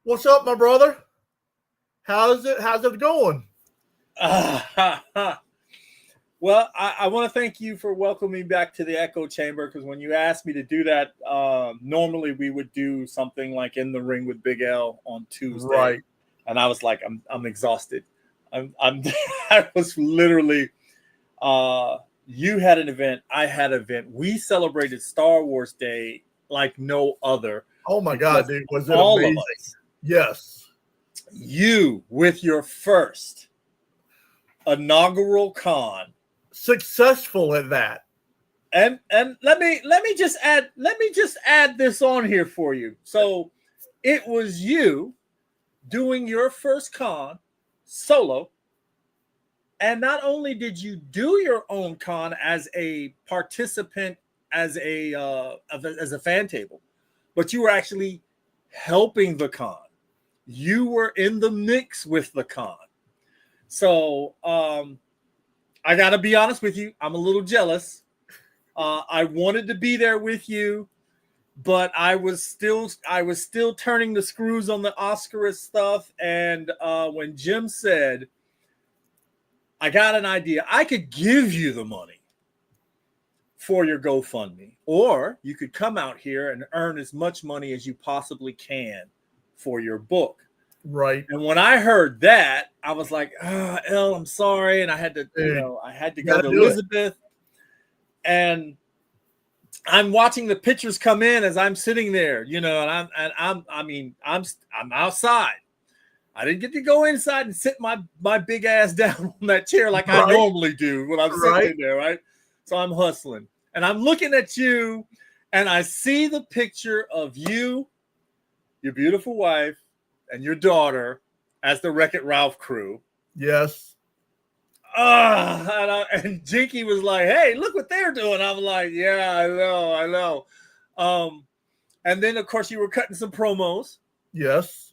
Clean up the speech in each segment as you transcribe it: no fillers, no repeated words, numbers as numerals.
What's up, my brother? How's it going? Well, I want to thank you for welcoming me back to the Echo Chamber because when you asked me to do that, normally we would do something like In the Ring with Big L on Tuesday, Right. and I was like, I'm exhausted. I'm I was literally. You had an event, I had an event. We celebrated Star Wars Day like no other Oh my God, because dude, was it all of amazing? us, Yes. you with your first inaugural con. Successful at that. And let me just add this on here for you. So it was you doing your first con solo, and not only did you do your own con as a participant, as a fan table, but you were actually helping the con. You were in the mix with the con. So I gotta be honest with you, I'm a little jealous. I wanted to be there with you, but I was still turning the screws on the Oscarist stuff. And when Jim said, "I got an idea, I could give you the money for your GoFundMe, or you could come out here and earn as much money as you possibly can for your book." Right. And when I heard that, I was like, "Elle, I'm sorry," and I had to, Dude, I had to you go gotta to do it. Elizabeth, and I'm watching the pictures come in as I'm sitting there, I'm outside. I didn't get to go inside and sit my big ass down on that chair like I Right. normally do when I'm sitting Right. in there, right? So I'm hustling, and I'm looking at you, and I see the picture of you, your beautiful wife, and your daughter as the Wreck-It Ralph crew. Yes. And Jinky was like, "Hey, look what they're doing." I'm like, "Yeah, I know." Um, and then of course you were cutting some promos, Yes.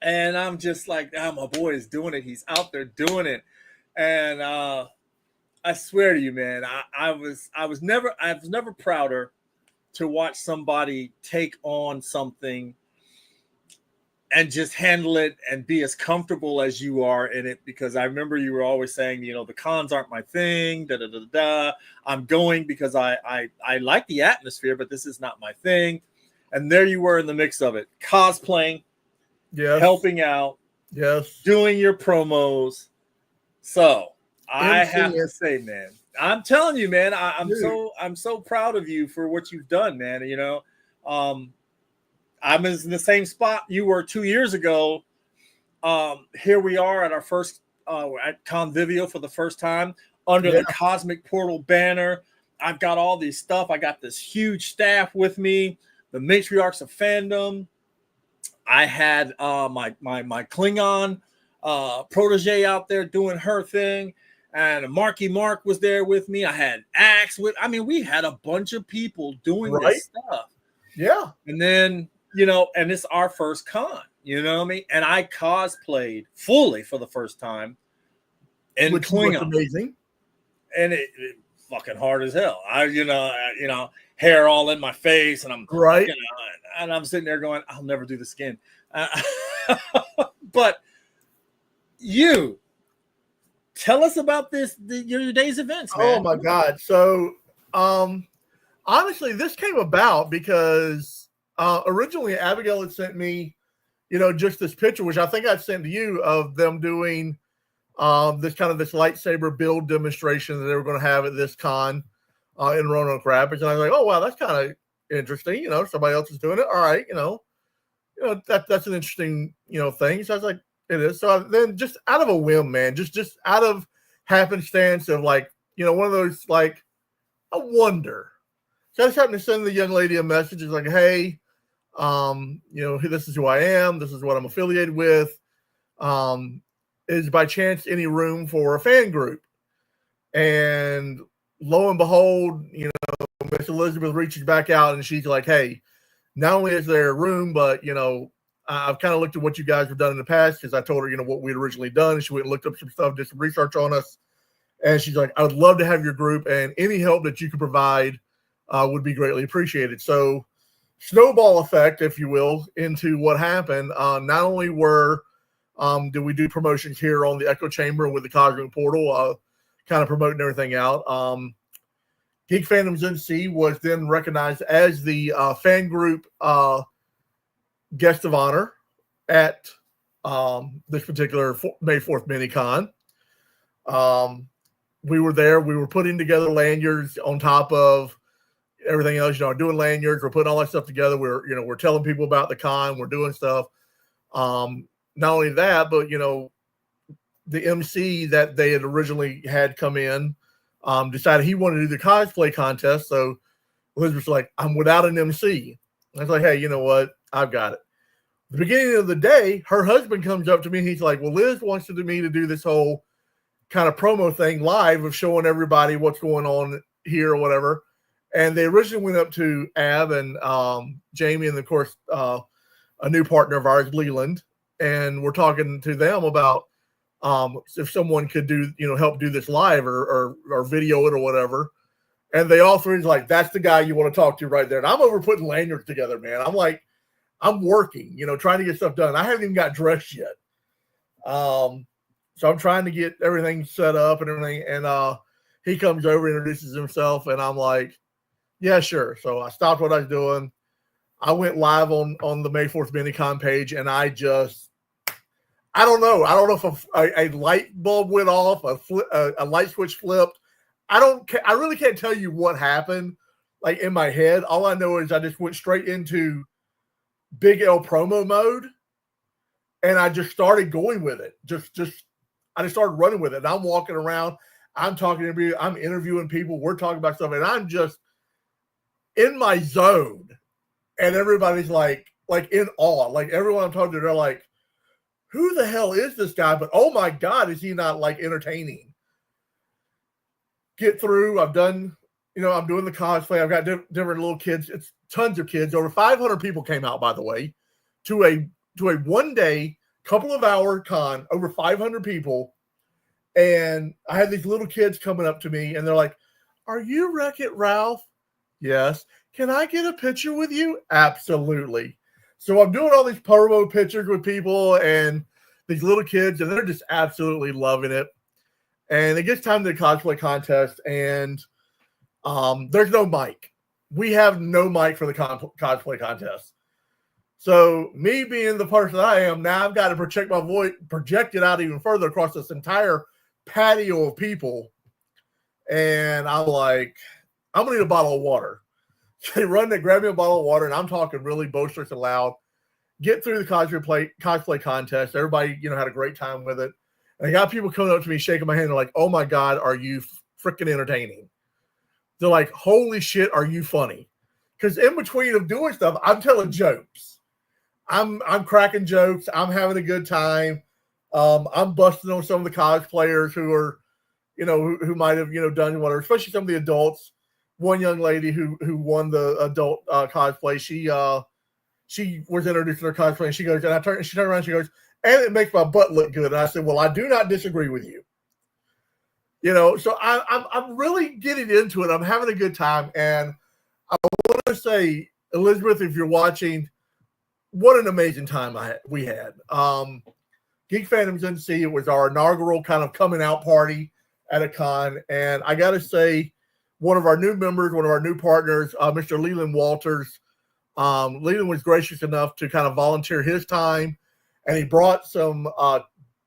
and I'm just like, my boy is doing it. He's out there doing it, and I swear to you, man, I was never prouder to watch somebody take on something and just handle it and be as comfortable as you are in it. Because I remember you were always saying, the cons aren't my thing. Da da da da. I'm going because I like the atmosphere, but this is not my thing. And there you were in the mix of it, cosplaying, Yes. helping out, Yes. doing your promos. So I have to MCing. say, man, I'm telling you, man, Dude. I'm so proud of you for what you've done, man. Um, I'm in the same spot you were 2 years ago. Here we are at our first at Convivio for the first time under Yeah. the Cosmic Portal banner. I've got all these stuff. I got this huge staff with me, the matriarchs of fandom. I had my Klingon protege out there doing her thing, and Marky Mark was there with me. I had Axe with. I mean, we had a bunch of people doing Right. this stuff. Yeah. And then, and it's our first con, you know what I mean? And I cosplayed fully for the first time in Which was Klingon. amazing. And it fucking hard as hell. Hair all in my face, and Right. I'm sitting there going, I'll never do this again. Uh, but you tell us about your day's events, Oh man. my God. So honestly, this came about because originally Abigail had sent me, just this picture, which I think I'd sent to you, of them doing this lightsaber build demonstration that they were going to have at this con in Roanoke Rapids. And I was like, oh wow, that's kind of interesting. Somebody else is doing it. All right, that's an interesting, thing. So I was like, it is. So then just out of a whim, man, just out of happenstance of like, one of those like, I wonder. So I just happened to send the young lady a message. It's like, hey, this is who I am. This is what I'm affiliated with. Is by chance any room for a fan group? And lo and behold, Miss Elizabeth reaches back out and she's like, hey, not only is there a room, but, I've kind of looked at what you guys have done in the past because I told her, what we'd originally done. And she went and looked up some stuff, did some research on us. And she's like, I would love to have your group, and any help that you could provide would be greatly appreciated. So snowball effect, if you will, into what happened. Not only did we do promotions here on the Echo Chamber with the Cosmic Portal, kind of promoting everything out. Geek Fandoms NC was then recognized as the fan group guest of honor at this particular May 4th Minicon. We were there. We were putting together lanyards on top of everything else. Doing lanyards. We're putting all that stuff together. We're telling people about the con. We're doing stuff. Not only that, but the MC that they had originally had come in decided he wanted to do the cosplay contest. So Elizabeth's like, I'm without an MC. I was like, hey, you know what? I've got it. The beginning of the day, her husband comes up to me and he's like, well, Liz wants me to do this whole kind of promo thing live of showing everybody what's going on here or whatever. And they originally went up to Ab and Jamie and, of course, a new partner of ours, Leland. And we're talking to them about if someone could help do this live or video it or whatever. And they all three is like, that's the guy you want to talk to right there. And I'm over putting lanyards together, man. I'm like, I'm working, trying to get stuff done. I haven't even got dressed yet. So I'm trying to get everything set up and everything. And he comes over, introduces himself, and I'm like, yeah, sure. So I stopped what I was doing. I went live on the May 4th Minicon page, and I don't know. I don't know if a light bulb went off, a light switch flipped. I really can't tell you what happened, like in my head. All I know is I just went straight into Big L promo mode, and I just started going with it. I just started running with it. And I'm walking around. I'm talking to people. I'm interviewing people. We're talking about stuff, and I'm just in my zone. And everybody's like in awe. Like everyone I'm talking to, they're like, who the hell is this guy? But oh my God, is he not like entertaining? Get through. I've done, I'm doing the cosplay. I've got different little kids. It's tons of kids. Over 500 people came out, by the way, to a 1 day, couple of hour con, over 500 people. And I had these little kids coming up to me and they're like, are you Wreck-It Ralph? Yes. Can I get a picture with you? Absolutely. So I'm doing all these promo pictures with people and these little kids, and they're just absolutely loving it. And it gets time to the cosplay contest, and there's no mic. We have no mic for the cosplay contest. So me being the person I am, now I've got to project my voice, project it out even further across this entire patio of people. And I'm like, I'm going to need a bottle of water. They run, they grab me a bottle of water, and I'm talking really boisterous and loud. Get through the cosplay contest. Everybody, had a great time with it. And I got people coming up to me, shaking my hand. They're like, oh my God, are you freaking entertaining? They're like, holy shit, are you funny? Because in between of doing stuff, I'm telling jokes. I'm cracking jokes. I'm having a good time. I'm busting on some of the cosplayers who are, who might have, done whatever, especially some of the adults. One young lady who won the adult cosplay, she was introducing her cosplay, and she goes, and she turned around, and she goes, and it makes my butt look good. And I said, well, I do not disagree with you. So I'm really getting into it. I'm having a good time, and I want to say, Elizabeth, if you're watching, what an amazing time we had. Geek Fandoms NC, it was our inaugural kind of coming out party at a con, and I got to say, one of our new members, one of our new partners, Mr. Leland Walters. Leland was gracious enough to kind of volunteer his time, and he brought some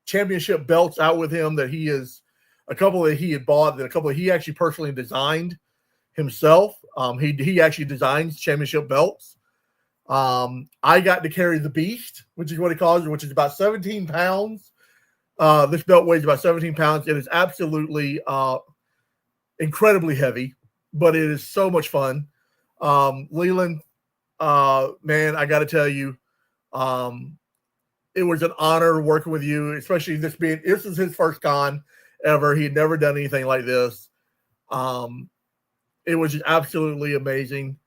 championship belts out with him that a couple that he had bought, and a couple that he actually personally designed himself. He actually designs championship belts. I got to carry the Beast, which is what he calls it, which is about 17 pounds. This belt weighs about 17 pounds. It is absolutely incredibly heavy, but it is so much fun. Leland, man, I got to tell you, it was an honor working with you, especially this is his first con ever. He had never done anything like this. It was just absolutely amazing.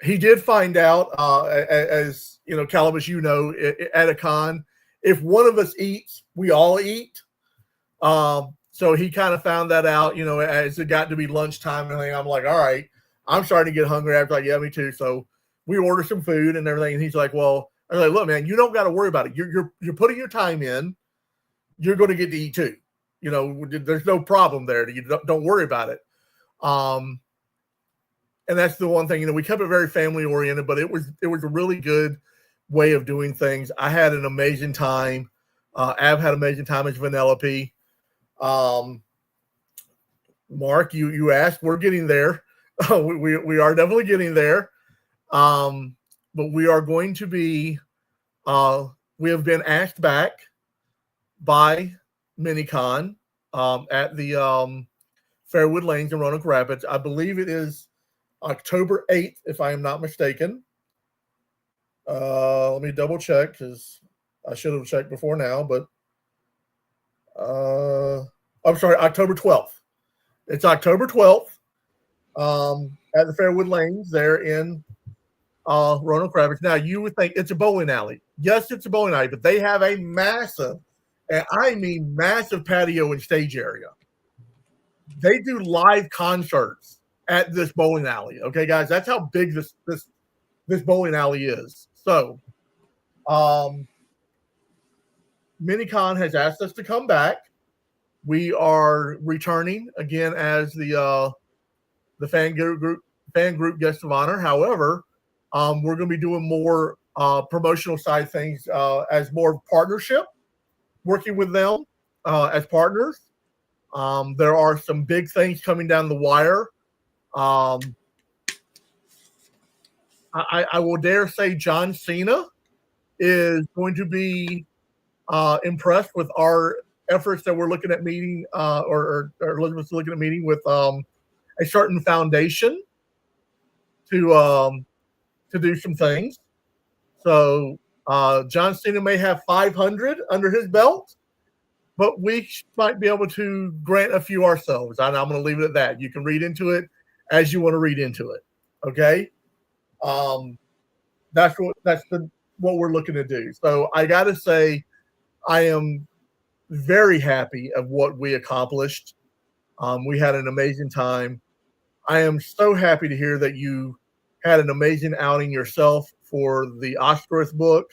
He did find out, as Calamus, at a con, if one of us eats, we all eat. So he kind of found that out, as it got to be lunchtime and everything. I'm like, all right, I'm starting to get hungry. I was like, yeah, me too. So we order some food and everything. And he's like, well, I was like, look, man, you don't got to worry about it. You're putting your time in. You're going to get to eat too. You know, there's no problem there. You don't worry about it. And that's the one thing, you know, we kept it very family oriented, but it was a really good way of doing things. I had an amazing time. Ab had an amazing time as Vanellope. Mark, you asked, we're getting there. We are definitely getting there. But we are going to be, we have been asked back by Minicon at the Fairwood Lanes in Roanoke Rapids. I believe it is October 8th, if I am not mistaken. Let me double check because I should have checked before now, but I'm sorry, October 12th. It's October 12th at the Fairwood Lanes there in Roanoke Rapids. Now, you would think it's a bowling alley. Yes, it's a bowling alley, but they have a massive, and I mean massive patio and stage area. They do live concerts at this bowling alley. Okay, guys, that's how big this bowling alley is. So, Minicon has asked us to come back. We are returning again as the fan group guest of honor. However, we're going to be doing more promotional side things as more partnership, working with them as partners. There are some big things coming down the wire. I will dare say John Cena is going to be impressed with our efforts that we're looking at meeting or Elizabeth's looking at meeting with a certain foundation to do some things. So John Cena may have 500 under his belt, but we might be able to grant a few ourselves. And I'm going to leave it at that. You can read into it as you want to read into it. Okay. That's what we're looking to do. So I got to say, I am very happy of what we accomplished. We had an amazing time. I am so happy to hear that you had an amazing outing yourself for the Oscarith book.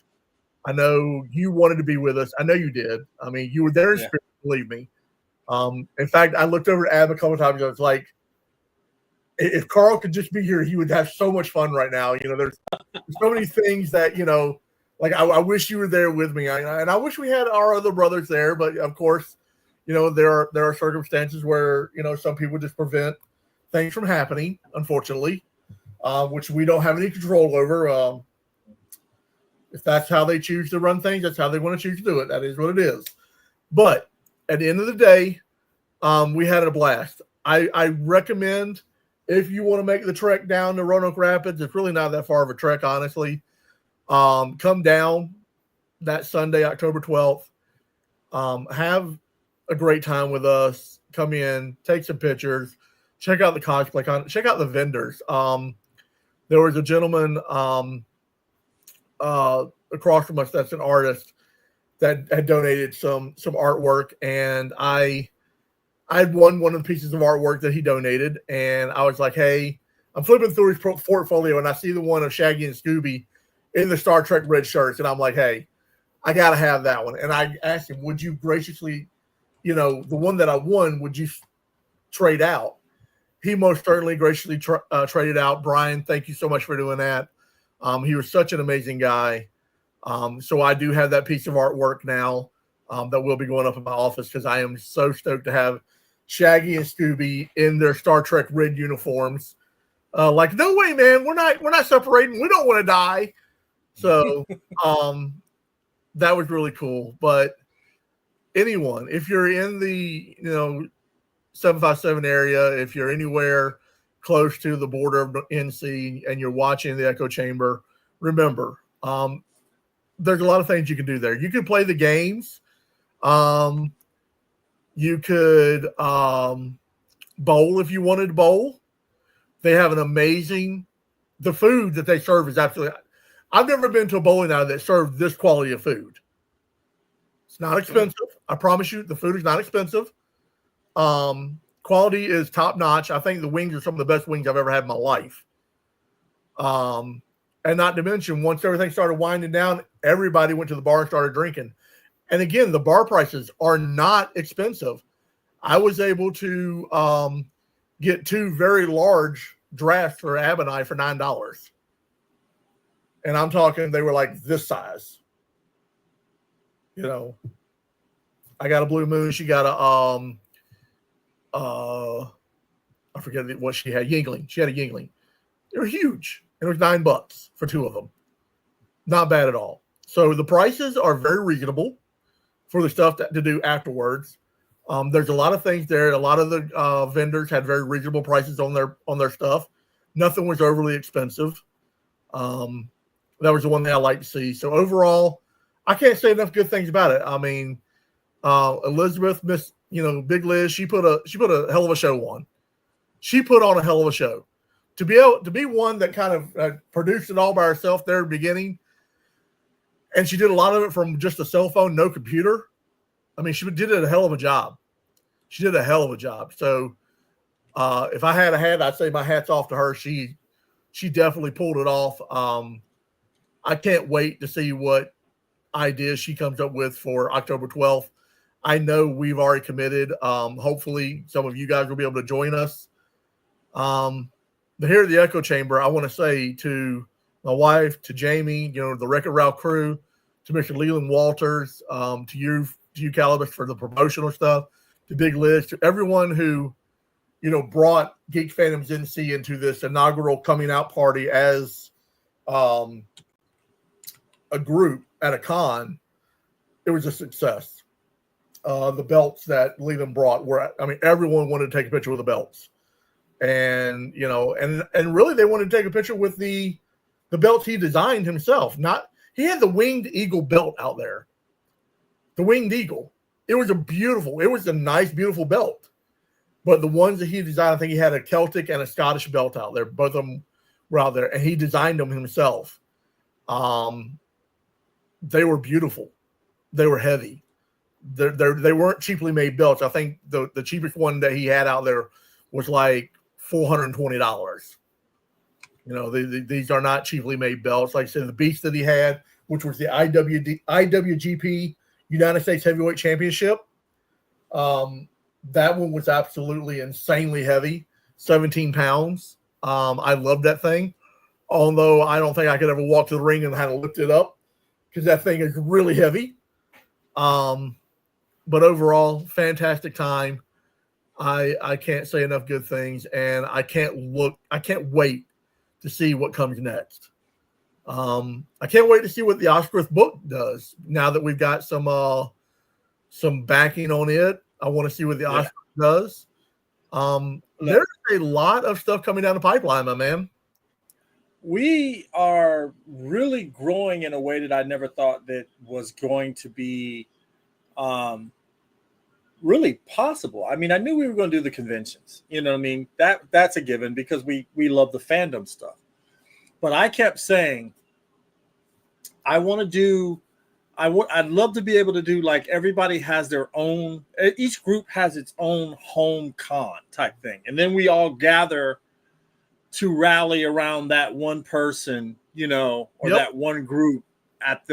I know you wanted to be with us. I know you did. I mean, you were there in spirit, believe me. In fact, I looked over at Ab a couple of times. I was like, if Carl could just be here, he would have so much fun right now. You know, there's so many things that, you know, like I wish you were there with me. And I wish we had our other brothers there. But, of course, you know, there are circumstances where, you know, some people just prevent things from happening, unfortunately, which we don't have any control over. If that's how they choose to run things, that's how they want to choose to do it. That is what it is. But at the end of the day, we had a blast. I recommend, if you want to make the trek down to Roanoke Rapids, it's really not that far of a trek, honestly. Come down that Sunday, October 12th. Have a great time with us. Come in, take some pictures, check out the cosplay, check out the vendors. There was a gentleman across from us that's an artist that had donated some artwork, and I had won one of the pieces of artwork that he donated, and I was like, hey, I'm flipping through his portfolio, and I see the one of Shaggy and Scooby in the Star Trek red shirts, and I'm like, hey, I got to have that one. And I asked him, would you graciously, you know, the one that I won, would you trade out? He most certainly graciously traded out. Brian, thank you so much for doing that. He was such an amazing guy. So I do have that piece of artwork now that will be going up in my office because I am so stoked to have Shaggy and Scooby in their Star Trek red uniforms. Like, no way, man, we're not separating. We don't want to die. So that was really cool. But anyone, if you're in the 757 area, if you're anywhere close to the border of NC and you're watching the Echo Chamber, remember, there's a lot of things you can do there. You can play the games. You could bowl if you wanted to bowl. They have an amazing, the food that they serve is absolutely, I've never been to a bowling alley that served this quality of food. It's not expensive. I promise you, the food is not expensive. Quality is top notch. I think the wings are some of the best wings I've ever had in my life. And not to mention, once everything started winding down, everybody went to the bar and started drinking. And again, the bar prices are not expensive. I was able to get 2 very large drafts for Ab and I for $9. And I'm talking, they were like this size. You know, I got a Blue Moon. She got a I forget what she had. Yingling. She had a Yingling. They were huge. And it was $9 for 2 of them. Not bad at all. So the prices are very reasonable for the stuff to do afterwards. There's a lot of things there. A lot of the vendors had very reasonable prices on their stuff. Nothing was overly expensive. That was the one thing I like to see. So overall, I can't say enough good things about it. I mean, Elizabeth, Miss, Big Liz, she put a hell of a show on. She put on a hell of a show. To be one that kind of produced it all by herself there at the beginning, and she did a lot of it from just a cell phone, no computer. I mean, she did a hell of a job. She did a hell of a job. So if I had a hat, I'd say my hat's off to her. She definitely pulled it off. I can't wait to see what ideas she comes up with for October 12th. I know we've already committed. Hopefully some of you guys will be able to join us. But here at the Echo Chamber, I want to say to my wife, to Jamie, the Wreck-It Ralph crew, to Mr. Leland Walters, to you, Calibus, for the promotional stuff, to Big Liz, to everyone who, brought Geek Fandoms NC into this inaugural coming out party as a group at a con. It was a success. The belts that Leland brought everyone wanted to take a picture with the belts. And and really they wanted to take a picture with the belts he designed himself. He had the Winged Eagle belt out there. The Winged Eagle. It was a nice, beautiful belt. But the ones that he designed, I think he had a Celtic and a Scottish belt out there. Both of them were out there, and he designed them himself. They were beautiful. They were heavy. They weren't cheaply made belts. I think the cheapest one that he had out there was like $420. These are not cheaply made belts. Like I said, the beast that he had, which was the IWGP United States Heavyweight Championship, that one was absolutely insanely heavy, 17 pounds. I loved that thing, although I don't think I could ever walk to the ring and kind of lift it up because that thing is really heavy. But overall, fantastic time. I can't say enough good things, and I can't wait to see what comes next. I can't wait to see what the Oscar's book does now that we've got some backing on it. I want to see what the Oscar does. There's a lot of stuff coming down the pipeline, my man. We are really growing in a way that I never thought that was going to be really possible. I mean, I knew we were going to do the conventions. You know what I mean? That's a given because we love the fandom stuff. But I kept saying, I'd love to be able to do like everybody has their own, each group has its own home con type thing. And then we all gather to rally around that one person, or that one group at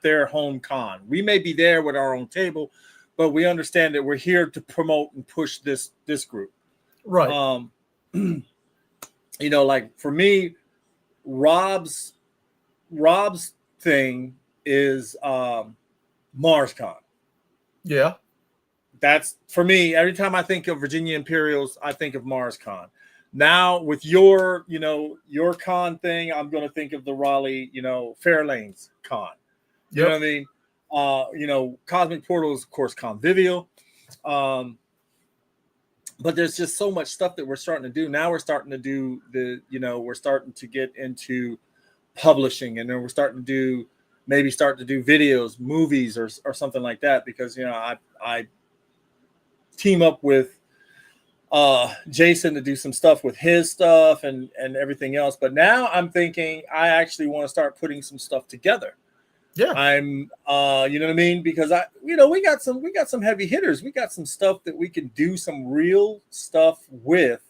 their home con. We may be there with our own table, but we understand that we're here to promote and push this group. Right. Like for me, Rob's thing is MarsCon. Yeah. That's for me. Every time I think of Virginia Imperials, I think of MarsCon. Now with your con thing, I'm going to think of the Raleigh, Fairlanes con. You know what I mean? Cosmic Portals, of course, Convivial. But there's just so much stuff that we're starting to do. Now we're starting to do we're starting to get into publishing, and then we're starting to do videos, movies, or something like that, because I team up with Jason to do some stuff with his stuff and everything else. But now I'm thinking I actually want to start putting some stuff together. Yeah. I'm you know what I mean? Because we got some heavy hitters. We got some stuff that we can do some real stuff with.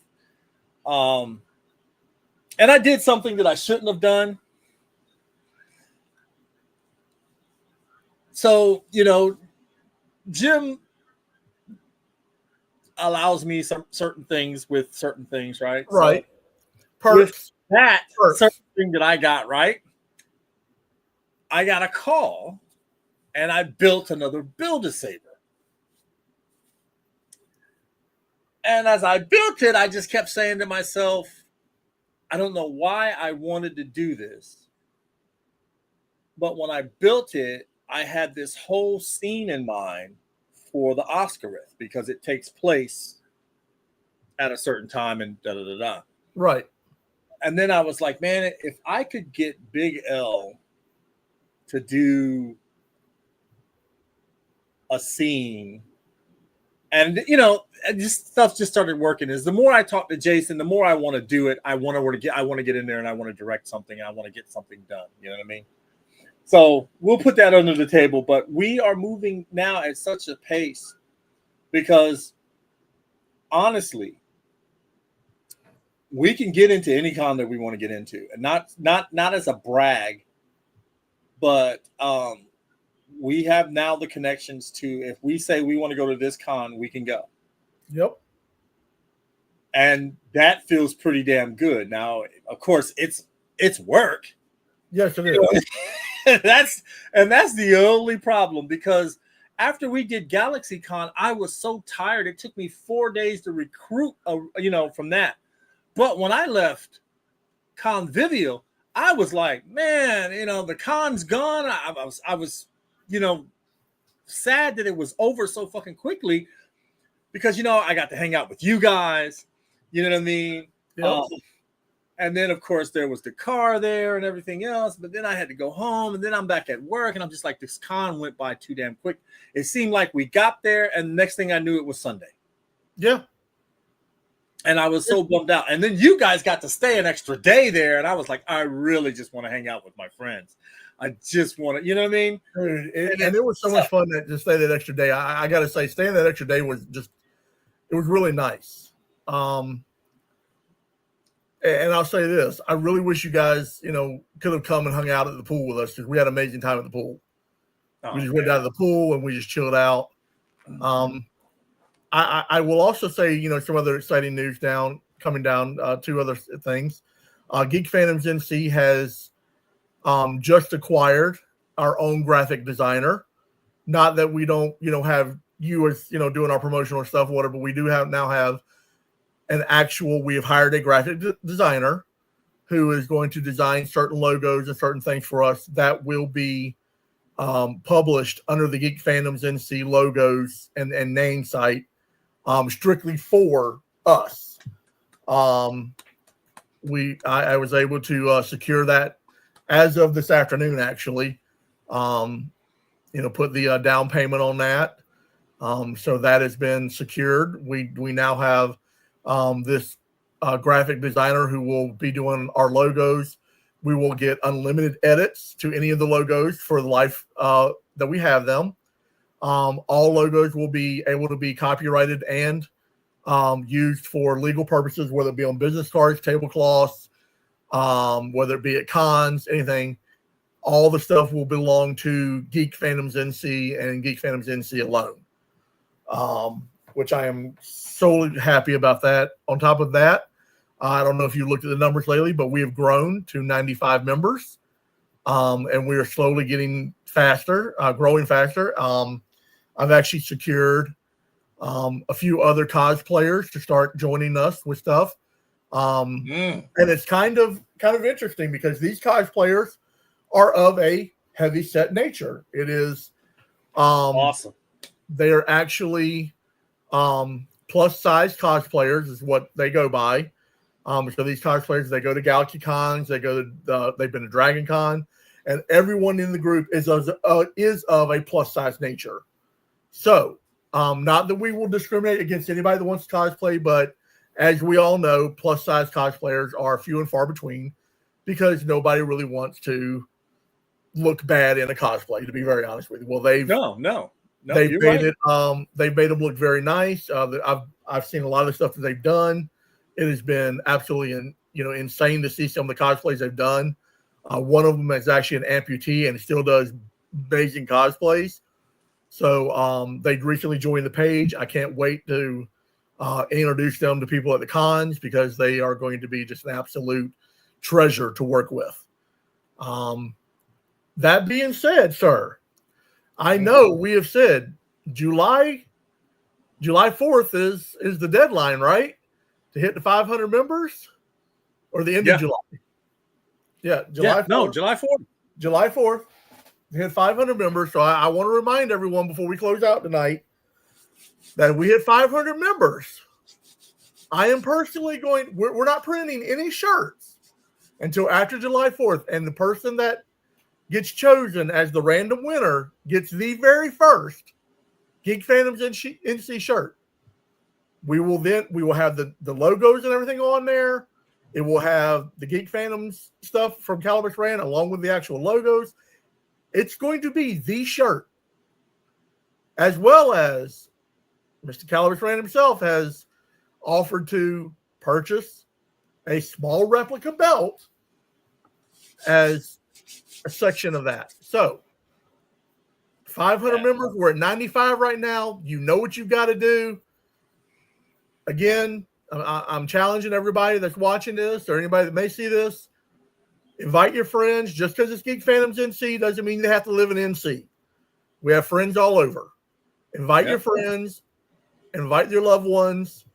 And I did something that I shouldn't have done. So, Jim allows me some certain things with certain things, right? Right. So with Perks. that Perks. certain thing that I got, right, I got a call and I built another Build-A-Saber. And as I built it, I just kept saying to myself, I don't know why I wanted to do this. But when I built it, I had this whole scene in mind for the Oscarith because it takes place at a certain time and da da da da. Right. And then I was like, man, if I could get Big L to do a scene, and just stuff just started working. Is the more I talk to Jason, the more I want to do it. I want to get in there and I want to direct something. I want to get something done. You know what I mean? So we'll put that under the table. But we are moving now at such a pace because honestly, we can get into any con that we want to get into, and not as a brag, but we have now the connections to, if we say we want to go to this con, we can go. Yep. And that feels pretty damn good. Now, of course, it's work. Yes, it is. That's the only problem, because after we did GalaxyCon, I was so tired. It took me 4 days to recruit, from that. But when I left Convivial, I was like, man, the con's gone. I was, sad that it was over so fucking quickly because, I got to hang out with you guys. You know what I mean? Yep. And then, of course, there was the car there and everything else. But then I had to go home, and then I'm back at work, and I'm just like, this con went by too damn quick. It seemed like we got there, and the next thing I knew, it was Sunday. Yeah. And I was so bummed out. And then you guys got to stay an extra day there, and I was like, I really just want to hang out with my friends. I just want to, you know what I mean? Dude, and it was so much fun to stay that extra day. I got to say, staying that extra day was it was really nice. And I'll say this, I really wish you guys, could have come and hung out at the pool with us because we had an amazing time at the pool. We just went down to the pool and we just chilled out. I will also say, some other exciting news coming down, two other things. Geek Fandoms NC has just acquired our own graphic designer. Not that we don't, have you as, doing our promotional stuff, whatever, but we do now have we have hired a graphic designer who is going to design certain logos and certain things for us that will be published under the Geek Fandoms NC logos and name site, strictly for us. I was able to secure that as of this afternoon, actually. Put the down payment on that. So that has been secured. We now have this graphic designer who will be doing our logos. We will get unlimited edits to any of the logos for the life that we have them. All logos will be able to be copyrighted and used for legal purposes, whether it be on business cards, tablecloths, whether it be at cons, anything. All the stuff will belong to Geek Fandoms NC and Geek Fandoms NC alone, which I am so happy about that. On top of that, I don't know if you looked at the numbers lately, but we have grown to 95 members, and we are slowly getting faster, growing faster. I've actually secured a few other cosplayers to start joining us with stuff. And it's kind of interesting because these cosplayers are of a heavy set nature. It is awesome. They are actually plus size cosplayers is what they go by. So these cosplayers, they go to Galaxy Cons, they've been to Dragon Con, and everyone in the group is of a plus size nature. So not that we will discriminate against anybody that wants to cosplay, but as we all know, plus size cosplayers are few and far between because nobody really wants to look bad in a cosplay, to be very honest with you. Well, they've made it. They've made them look very nice. I've seen a lot of the stuff that they've done. It has been absolutely insane to see some of the cosplays they've done. One of them is actually an amputee and still does amazing cosplays. So they recently joined the page. I can't wait to introduce them to people at the cons because they are going to be just an absolute treasure to work with. That being said, sir, I know we have said July 4th is the deadline, right? To hit the 500 members or the end of July. Yeah, July 4th. No, July 4th. July 4th. To hit 500 members. So I want to remind everyone before we close out tonight that if we hit 500 members, I am personally we're not printing any shirts until after July 4th. And the person that gets chosen as the random winner gets the very first Geek Phantoms NC shirt. We will have the logos and everything on there. It will have the Geek Phantoms stuff from Caliber Brand along with the actual logos. It's going to be the shirt, as well as Mr. Caliber Brand himself has offered to purchase a small replica belt as a section of that. So 500 members, we're at 95 right now. You know what you've got to do. Again, I'm challenging everybody that's watching this or anybody that may see this. Invite your friends. Just because it's Geek Phantoms NC doesn't mean they have to live in NC. We have friends all over. Invite your friends. Invite your loved ones.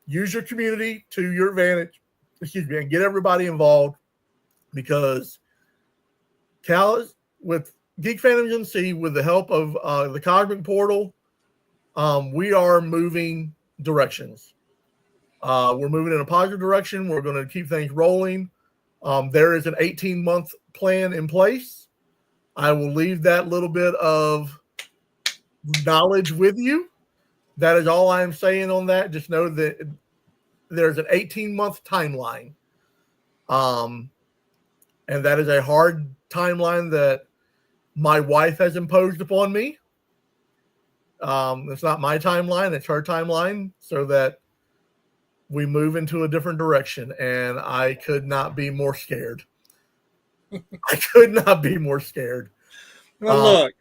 Use your community to your advantage. And get everybody involved because with Geek Phantoms NC, with the help of the Cosmic Portal, we are moving directions. We're moving in a positive direction. We're going to keep things rolling. There is an 18-month plan in place. I will leave that little bit of knowledge with you. That is all I'm saying on that. Just know that there's an 18-month timeline. And that is a hard timeline that my wife has imposed upon me. It's not my timeline, it's her timeline, so that we move into a different direction. And I could not be more scared. I could not be more scared. Well, look,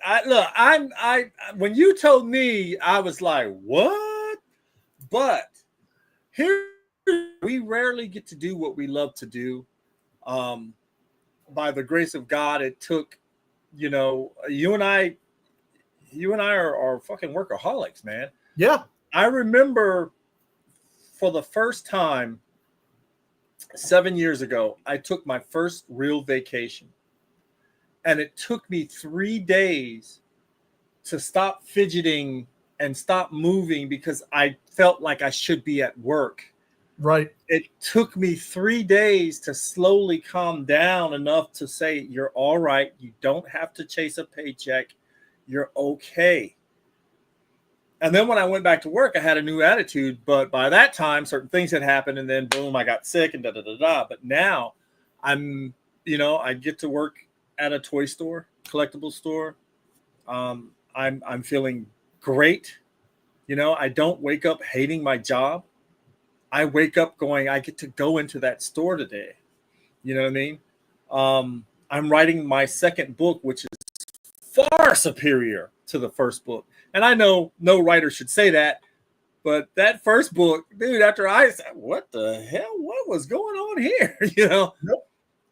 I when you told me, I was like, what? But here, we rarely get to do what we love to do. By the grace of God, it took, you and I are fucking workaholics, man. Yeah. I remember for the first time 7 years ago, I took my first real vacation. And it took me 3 days to stop fidgeting and stop moving because I felt like I should be at work. Right. It took me 3 days to slowly calm down enough to say, you're all right. You don't have to chase a paycheck. You're okay. And then when I went back to work, I had a new attitude. But by that time, certain things had happened. And then boom, I got sick and da-da-da-da. But now I get to work at a toy store, collectible store. I'm feeling great. I don't wake up hating my job. I wake up going, I get to go into that store today. You know what I mean? I'm writing my second book, which is far superior to the first book. And I know no writer should say that, but that first book, dude, after I said, what the hell? What was going on here? Nope.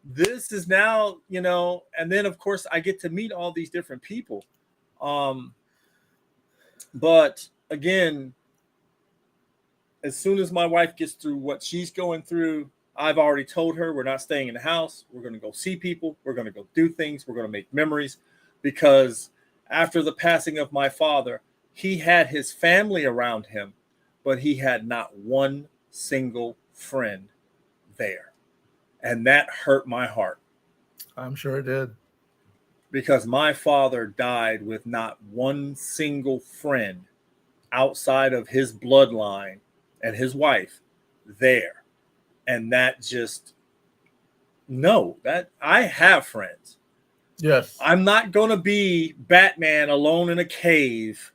This is now, and then of course I get to meet all these different people. But again, as soon as my wife gets through what she's going through, I've already told her we're not staying in the house. We're going to go see people. We're going to go do things. We're going to make memories, because after the passing of my father, he had his family around him, but he had not one single friend there. And that hurt my heart. I'm sure it did. Because my father died with not one single friend outside of his bloodline and his wife there. And that just, no, that I have friends. Yes. I'm not going to be Batman alone in a cave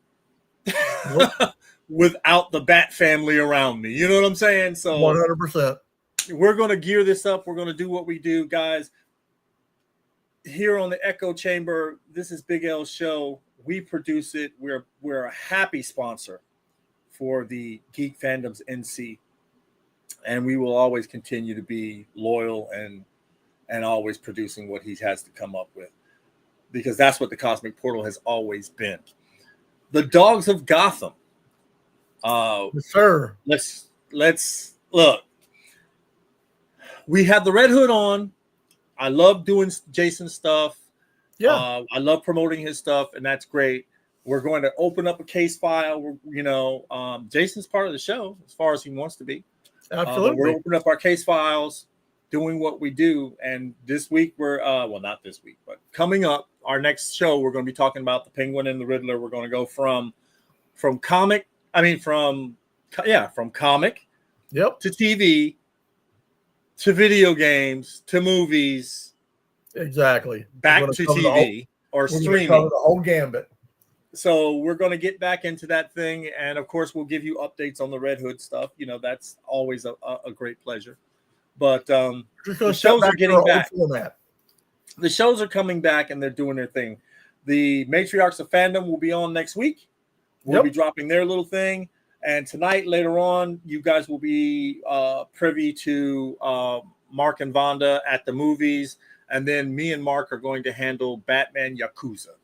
without the Bat family around me. You know what I'm saying? So 100%. We're going to gear this up. We're going to do what we do, guys. here on the Echo Chamber, this is Big L's show. We produce it. We're a happy sponsor for the Geek Fandoms NC, and we will always continue to be loyal and always producing what he has to come up with, because that's what the Cosmic Portal has always been. The Dogs of Gotham. Yes, sir. Let's look. We have the Red Hood on. I love doing Jason's stuff. Yeah. I love promoting his stuff, and that's great. We're going to open up a case file. Jason's part of the show as far as he wants to be. Absolutely. We're opening up our case files, doing what we do. And this week we're not this week, but coming up, our next show, we're going to be talking about the Penguin and the Riddler. We're going to go from comic to TV to video games to movies, exactly, back to TV or streaming. The whole gambit. So we're going to get back into that thing, and of course we'll give you updates on the Red Hood stuff. That's always a great pleasure. But the shows are getting back. The shows are coming back, and they're doing their thing. The Matriarchs of Fandom will be on next week. We'll be dropping their little thing. And tonight, later on, you guys will be privy to Mark and Vonda at the movies. And then me and Mark are going to handle Batman Yakuza.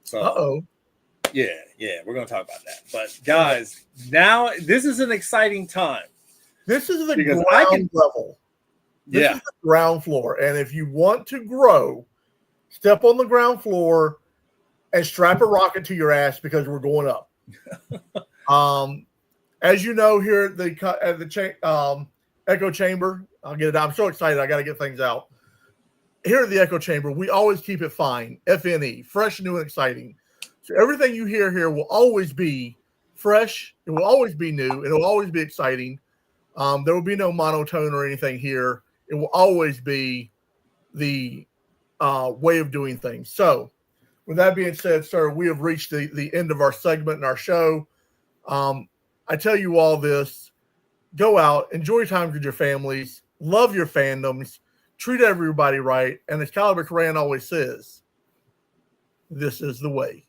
So, yeah, we're going to talk about that. But, guys, now this is an exciting time. This is the ground level. This is the ground floor. And if you want to grow, step on the ground floor and strap a rocket to your ass, because we're going up. As you know, here at the Echo Chamber, I'm so excited. I got to get things out. Here at the Echo Chamber, we always keep it fine, FNE, fresh, new, and exciting. So everything you hear here will always be fresh. It will always be new. It will always be exciting. There will be no monotone or anything here. It will always be the way of doing things. So with that being said, sir, we have reached the end of our segment in our show. I tell you all this: go out, enjoy time with your families, love your fandoms, treat everybody right. And as Caliber Coran always says, this is the way.